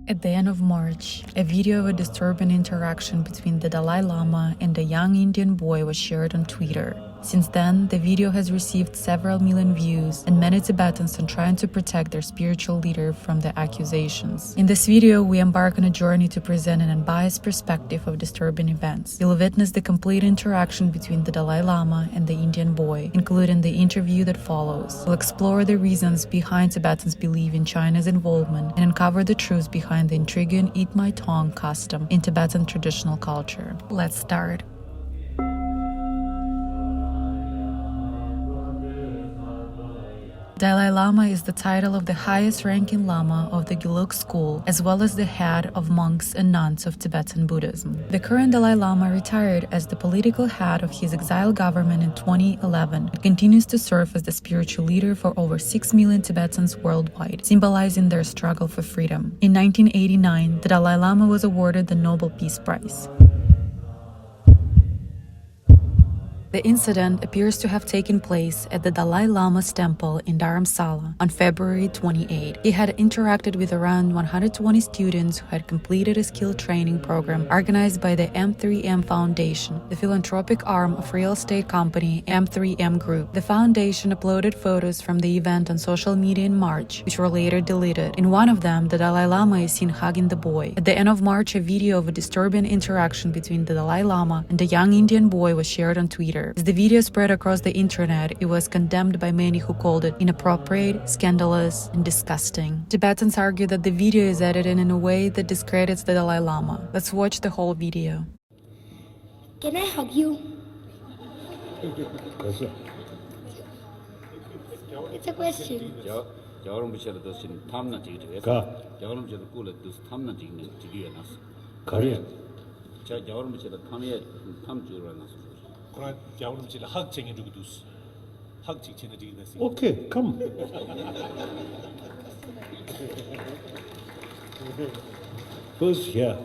At the end of March, a video of a disturbing interaction between the Dalai Lama and a young Indian boy was shared on Twitter. Since then, the video has received several million views, and many Tibetans are trying to protect their spiritual leader from the accusations. In this video, we embark on a journey to present an unbiased perspective of disturbing events. You'll witness the complete interaction between the Dalai Lama and the Indian boy, including the interview that follows. We'll explore the reasons behind Tibetans' belief in China's involvement and uncover the truth behind the intriguing Eat My Tongue custom in Tibetan traditional culture. Let's start. Dalai Lama is the title of the highest-ranking Lama of the Gelug school, as well as the head of monks and nuns of Tibetan Buddhism. The current Dalai Lama retired as the political head of his exiled government in 2011 and continues to serve as the spiritual leader for over 6 million Tibetans worldwide, symbolizing their struggle for freedom. In 1989, the Dalai Lama was awarded the Nobel Peace Prize. The incident appears to have taken place at the Dalai Lama's temple in Dharamsala on February 28. He had interacted with around 120 students who had completed a skill training program organized by the M3M Foundation, the philanthropic arm of real estate company M3M Group. The foundation uploaded photos from the event on social media in March, which were later deleted. In one of them, the Dalai Lama is seen hugging the boy. At the end of March, a video of a disturbing interaction between the Dalai Lama and a young Indian boy was shared on Twitter. As the video spread across the internet, it was condemned by many who called it inappropriate, scandalous, and disgusting. Tibetans argue that the video is edited in a way that discredits the Dalai Lama. Let's watch the whole video. Can I hug you? It's a question. Okay, come. First here.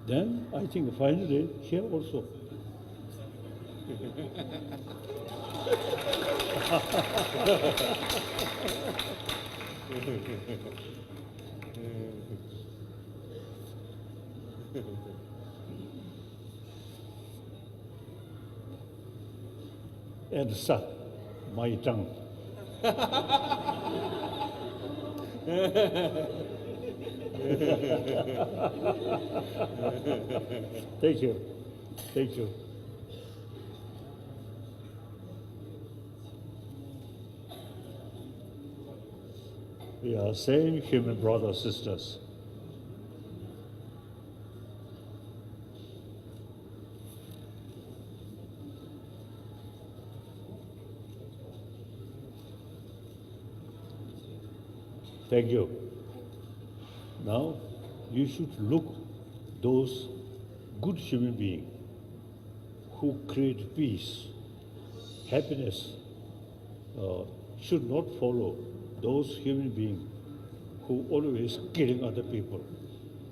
Then I think finally here also. And suck my tongue. Thank you. Thank you. We are same human brothers, sisters. Thank you. Now, you should look those good human beings who create peace, happiness, should not follow those human beings who always killing other people.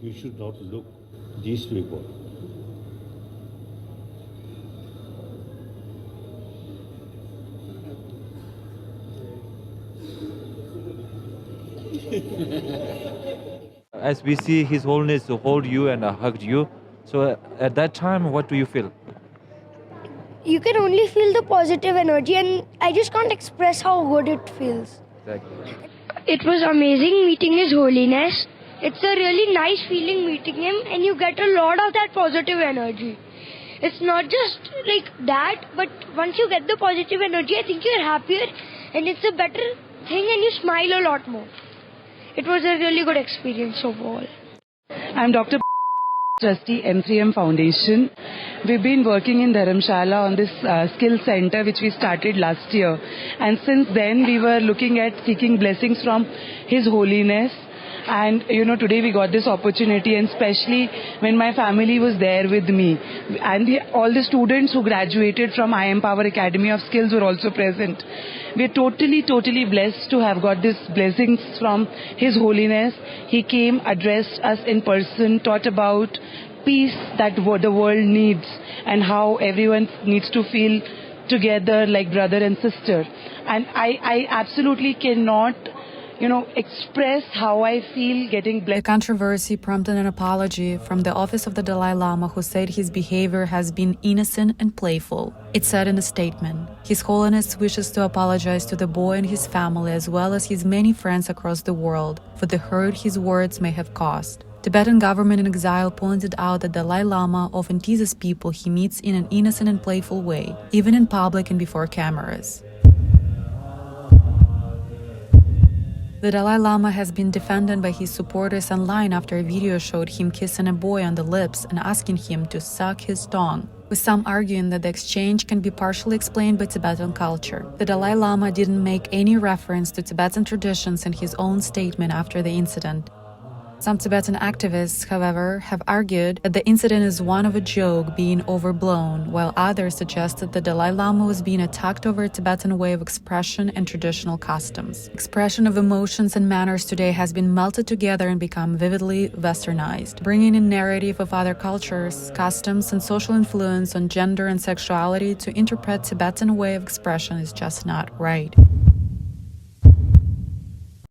You should not look these people. As we see His Holiness hold you and hugged you, so at that time, what do you feel? You can only feel the positive energy, and I just can't express how good it feels. Exactly. It was amazing meeting His Holiness. It's a really nice feeling meeting him, and you get a lot of that positive energy. It's not just like that, but once you get the positive energy, I think you're happier, and it's a better thing, and you smile a lot more. It was a really good experience overall. I'm Dr. Trustee M3M Foundation. We've been working in Dharamshala on this skill center which we started last year, and since then we were looking at seeking blessings from His Holiness. And today we got this opportunity, and especially when my family was there with me, and all the students who graduated from I Empower Academy of Skills were also present. We are totally blessed to have got these blessings from His Holiness. He came, addressed us in person, taught about peace that the world needs, and how everyone needs to feel together like brother and sister. And I absolutely cannot, express how I feel getting The blessed. controversy prompted an apology from the office of the Dalai Lama, who said his behavior has been innocent and playful. It said in a statement, "His Holiness wishes to apologize to the boy and his family as well as his many friends across the world for the hurt his words may have caused." Tibetan government in exile pointed out that Dalai Lama often teases people he meets in an innocent and playful way, even in public and before cameras. The Dalai Lama has been defended by his supporters online after a video showed him kissing a boy on the lips and asking him to suck his tongue, with some arguing that the exchange can be partially explained by Tibetan culture. The Dalai Lama didn't make any reference to Tibetan traditions in his own statement after the incident. Some Tibetan activists, however, have argued that the incident is one of a joke being overblown, while others suggested the Dalai Lama was being attacked over a Tibetan way of expression and traditional customs. Expression of emotions and manners today has been melted together and become vividly westernized, bringing in narrative of other cultures, customs, and social influence on gender and sexuality to interpret Tibetan way of expression is just not right.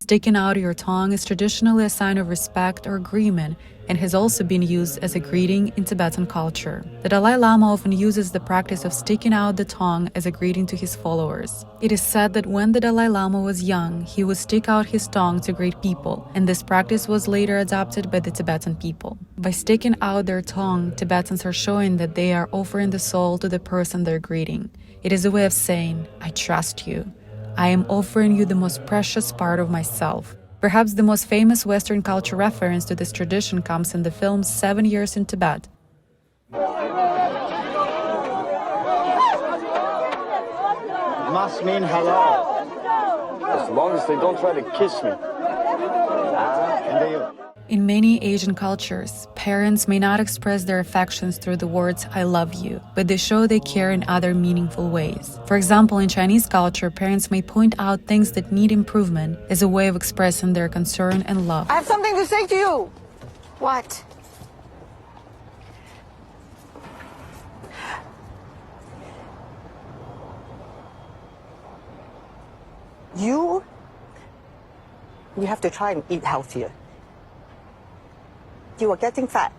Sticking out your tongue is traditionally a sign of respect or agreement and has also been used as a greeting in Tibetan culture. The Dalai Lama often uses the practice of sticking out the tongue as a greeting to his followers. It is said that when the Dalai Lama was young, he would stick out his tongue to greet people, and this practice was later adopted by the Tibetan people. By sticking out their tongue, Tibetans are showing that they are offering the soul to the person they're greeting. It is a way of saying, "I trust you. I am offering you the most precious part of myself." Perhaps the most famous Western culture reference to this tradition comes in the film 7 Years in Tibet. Must mean hello. As long as they don't try to kiss me. In many Asian cultures, parents may not express their affections through the words "I love you," but they show they care in other meaningful ways. For example, in Chinese culture, parents may point out things that need improvement as a way of expressing their concern and love. I have something to say to you. What? You have to try and eat healthier. You are getting fat.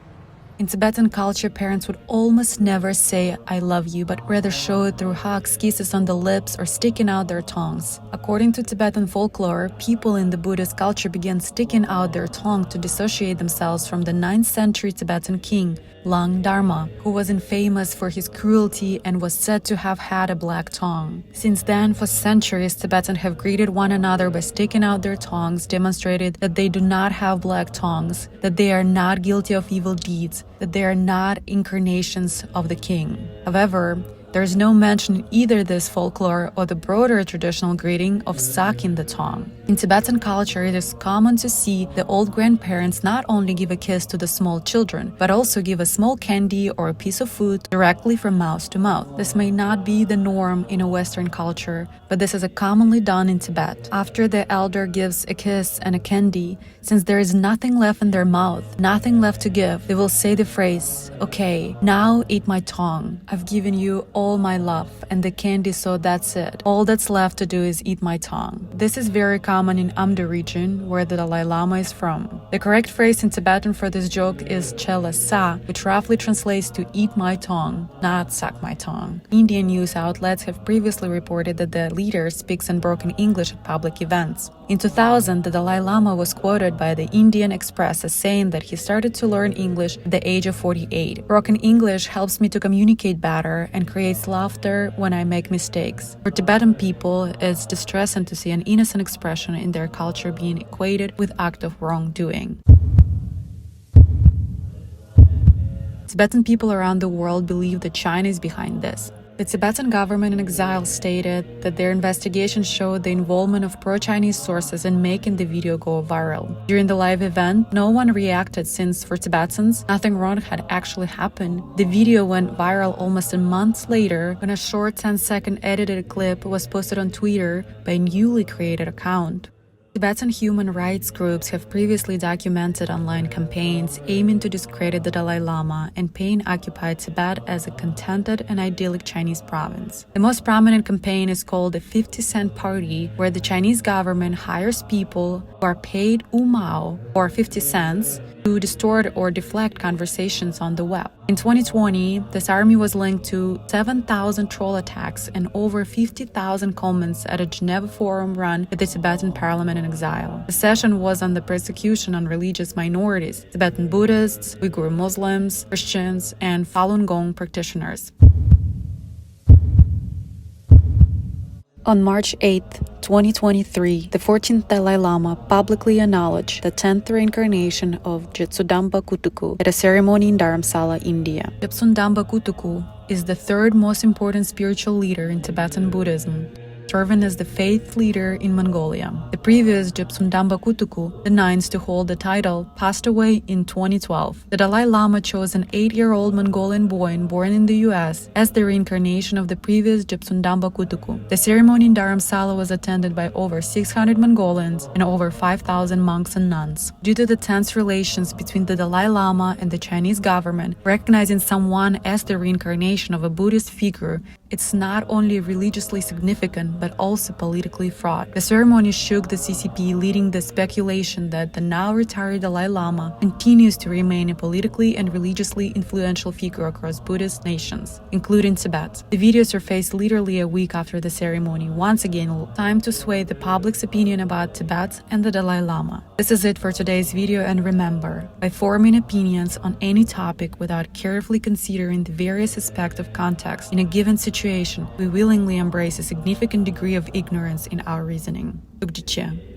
In Tibetan culture, parents would almost never say "I love you," but rather show it through hugs, kisses on the lips, or sticking out their tongues. According to Tibetan folklore, people in the Buddhist culture began sticking out their tongue to dissociate themselves from the 9th century Tibetan king, Lang Dharma, who was infamous for his cruelty and was said to have had a black tongue. Since then, for centuries, Tibetans have greeted one another by sticking out their tongues, demonstrated that they do not have black tongues, that they are not guilty of evil deeds, that they are not incarnations of the king. However, there is no mention in either this folklore or the broader traditional greeting of sucking the tongue. In Tibetan culture, it is common to see the old grandparents not only give a kiss to the small children, but also give a small candy or a piece of food directly from mouth to mouth. This may not be the norm in a Western culture, but this is commonly done in Tibet. After the elder gives a kiss and a candy, since there is nothing left in their mouth, nothing left to give, they will say the phrase, "Okay, now eat my tongue. I've given you all my love and the candy, so that's it. All that's left to do is eat my tongue." This is very common in Amdo region, where the Dalai Lama is from. The correct phrase in Tibetan for this joke is "chela sa," which roughly translates to "eat my tongue," not "suck my tongue." Indian news outlets have previously reported that the leader speaks in broken English at public events. In 2000, the Dalai Lama was quoted by the Indian Express as saying that he started to learn English at the age of 48. "Broken English helps me to communicate better and creates laughter when I make mistakes." For Tibetan people, it's distressing to see an innocent expression in their culture being equated with act of wrongdoing. Tibetan people around the world believe that China is behind this. The Tibetan government in exile stated that their investigation showed the involvement of pro-Chinese sources in making the video go viral. During the live event, no one reacted since, for Tibetans, nothing wrong had actually happened. The video went viral almost a month later when a short 10-second edited clip was posted on Twitter by a newly created account. Tibetan human rights groups have previously documented online campaigns aiming to discredit the Dalai Lama and paint occupied Tibet as a contented and idyllic Chinese province. The most prominent campaign is called the 50-cent party, where the Chinese government hires people who are paid umao, or 50 cents, to distort or deflect conversations on the web. In 2020, this army was linked to 7,000 troll attacks and over 50,000 comments at a Geneva forum run by the Tibetan parliament in exile. The session was on the persecution on religious minorities, Tibetan Buddhists, Uyghur Muslims, Christians, and Falun Gong practitioners. On March 8, 2023, the 14th Dalai Lama publicly acknowledged the 10th reincarnation of Jetsudamba Kutuku at a ceremony in Dharamsala, India. Jetsudamba Kutuku is the third most important spiritual leader in Tibetan Buddhism, serving as the faith leader in Mongolia. The previous Jetsudamba Kutuku, the ninth to hold the title, passed away in 2012. The Dalai Lama chose an 8-year-old Mongolian boy born in the US as the reincarnation of the previous Jetsudamba Kutuku. The ceremony in Dharamsala was attended by over 600 Mongolians and over 5,000 monks and nuns. Due to the tense relations between the Dalai Lama and the Chinese government, recognizing someone as the reincarnation of a Buddhist figure, it's not only religiously significant but also politically fraught. The ceremony shook the CCP, leading the speculation that the now retired Dalai Lama continues to remain a politically and religiously influential figure across Buddhist nations, including Tibet. The video surfaced literally a week after the ceremony, once again time to sway the public's opinion about Tibet and the Dalai Lama. This is it for today's video, and remember, by forming opinions on any topic without carefully considering the various aspects of context in a given situation, we willingly embrace a significant degree of ignorance in our reasoning. Ugjiche.